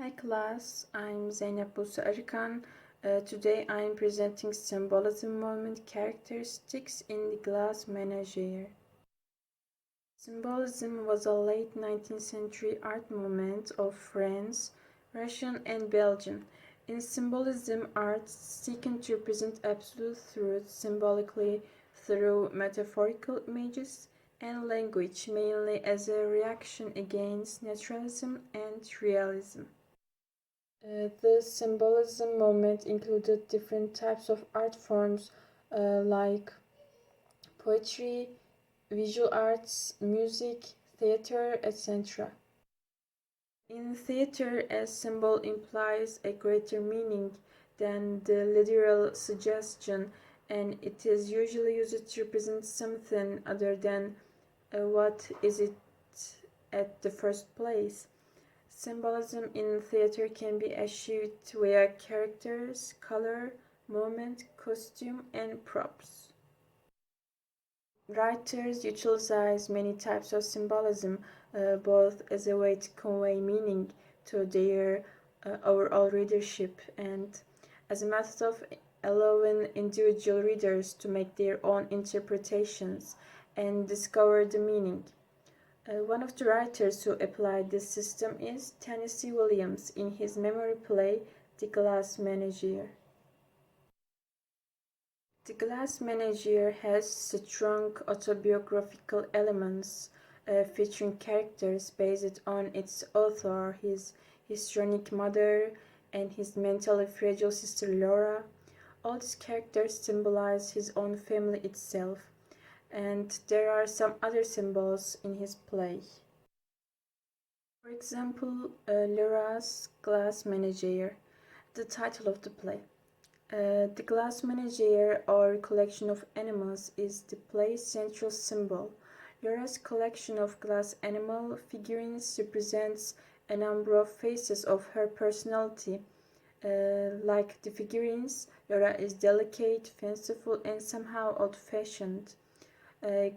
Hi class, I'm Zeynep Buse Arıkan. Today I'm presenting symbolism movement characteristics in the glass menagerie. Symbolism was a late 19th century art movement of France, Russian and Belgian. In symbolism, art seeking to represent absolute truth symbolically through metaphorical images and language, mainly as a reaction against naturalism and realism. The symbolism movement included different types of art forms like poetry, visual arts, music, theater, etc. In theater, a symbol implies a greater meaning than the literal suggestion, and it is usually used to represent something other than what is it at the first place. Symbolism in theater can be achieved via characters, color, movement, costume, and props. Writers utilize many types of symbolism, both as a way to convey meaning to their overall readership and as a method of allowing individual readers to make their own interpretations and discover the meaning. One of the writers who applied this system is Tennessee Williams in his memory play The Glass Menagerie. The Glass Menagerie has strong autobiographical elements, featuring characters based on its author, his histrionic mother, and his mentally fragile sister Laura. All these characters symbolize his own family itself, and there are some other symbols in his play. For example, Laura's Glass Menagerie, the title of the play. The glass menagerie, or collection of animals, is the play's central symbol. Laura's collection of glass animal figurines represents a number of phases of her personality. Like the figurines, Laura is delicate, fanciful, and somehow old-fashioned.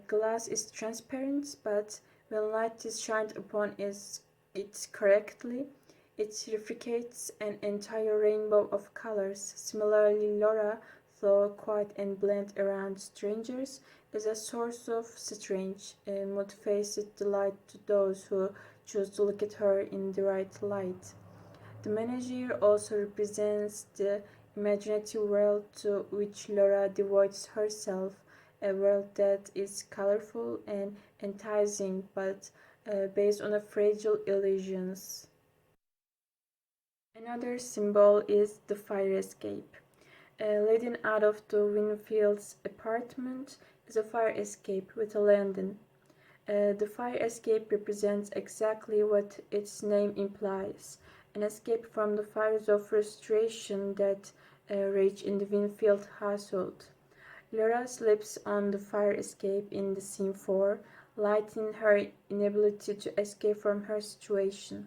Glass is transparent, but when light is shined upon it correctly, it reflects an entire rainbow of colors. Similarly, Laura, though quiet and bland around strangers, is a source of strange, mood-faced delight to those who choose to look at her in the right light. The menagerie also represents the imaginative world to which Laura devotes herself, a world that is colorful and enticing, but based on a fragile illusions. Another symbol is the fire escape. Leading out of the Winfield's apartment is a fire escape with a landing. The fire escape represents exactly what its name implies, an escape from the fires of frustration that rage in the Winfield household. Laura slips on the fire escape in the scene 4, lightening her inability to escape from her situation.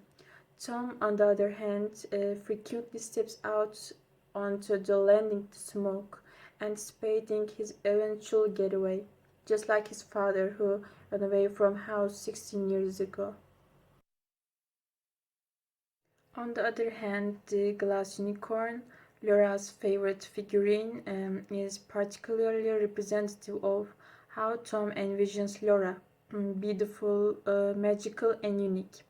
Tom, on the other hand, frequently steps out onto the landing to smoke, anticipating his eventual getaway, just like his father who ran away from house 16 years ago. On the other hand, the glass unicorn, Laura's favorite figurine, is particularly representative of how Tom envisions Laura, beautiful, magical, and unique.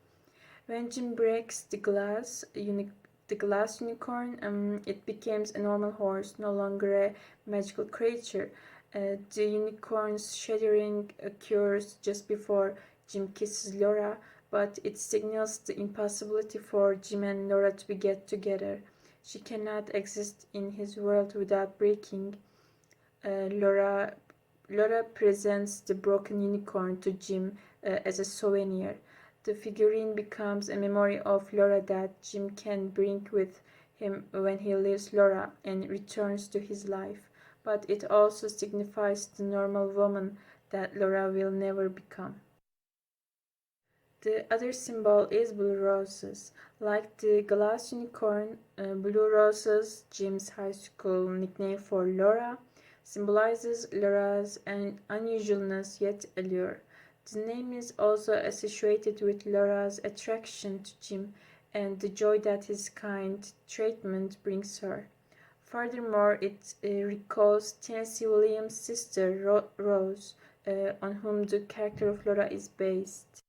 When Jim breaks the glass unicorn, it becomes a normal horse, no longer a magical creature. The unicorn's shattering occurs just before Jim kisses Laura, but it signals the impossibility for Jim and Laura to get together. She cannot exist in his world without breaking. Laura presents the broken unicorn to Jim as a souvenir. The figurine becomes a memory of Laura that Jim can bring with him when he leaves Laura and returns to his life, but it also signifies the normal woman that Laura will never become. The other symbol is blue roses. Like the glass unicorn, blue roses, Jim's high school nickname for Laura, symbolizes Laura's unusualness yet allure. The name is also associated with Laura's attraction to Jim, and the joy that his kind treatment brings her. Furthermore, it recalls Tennessee Williams' sister Rose, on whom the character of Laura is based.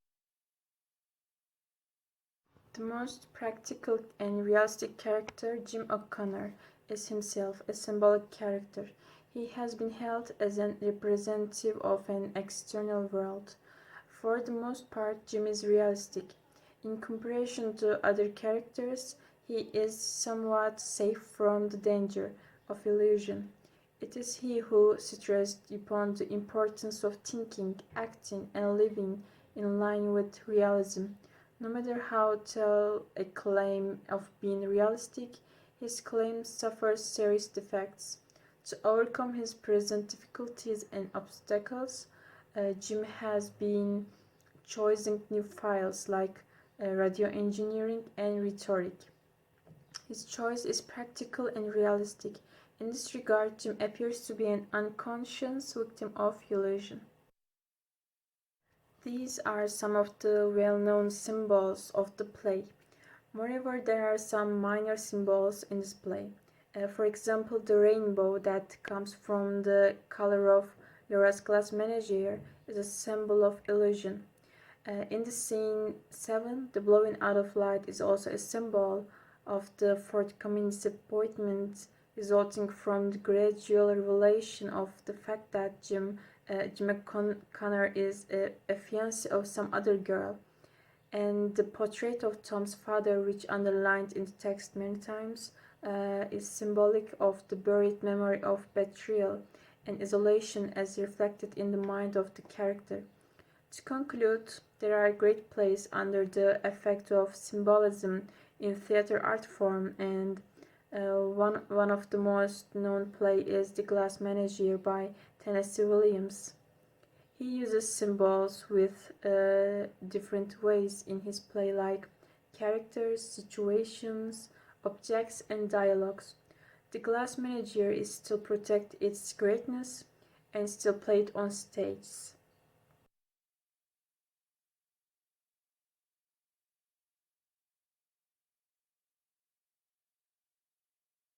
The most practical and realistic character, Jim O'Connor, is himself a symbolic character. He has been held as a representative of an external world. For the most part, Jim is realistic. In comparison to other characters, he is somewhat safe from the danger of illusion. It is he who stressed upon the importance of thinking, acting, and living in line with realism. No matter how tall a claim of being realistic, his claim suffers serious defects. To overcome his present difficulties and obstacles, Jim has been choosing new fields like radio engineering and rhetoric. His choice is practical and realistic. In this regard, Jim appears to be an unconscious victim of illusion. These are some of the well-known symbols of the play. Moreover, there are some minor symbols in this play. For example, the rainbow that comes from the color of Laura's glass menagerie is a symbol of illusion. In the scene 7, the blowing out of light is also a symbol of the forthcoming disappointment resulting from the gradual revelation of the fact that Jim Connor is a fiancé of some other girl. And the portrait of Tom's father, which underlined in the text many times, is symbolic of the buried memory of betrayal and isolation as reflected in the mind of the character. To conclude, there are great plays under the effect of symbolism in theatre art form, and one of the most known play is The Glass Menagerie by Tennessee Williams. He uses symbols with different ways in his play, like characters, situations, objects, and dialogues. The Glass Menagerie is still protect its greatness and still played on stage.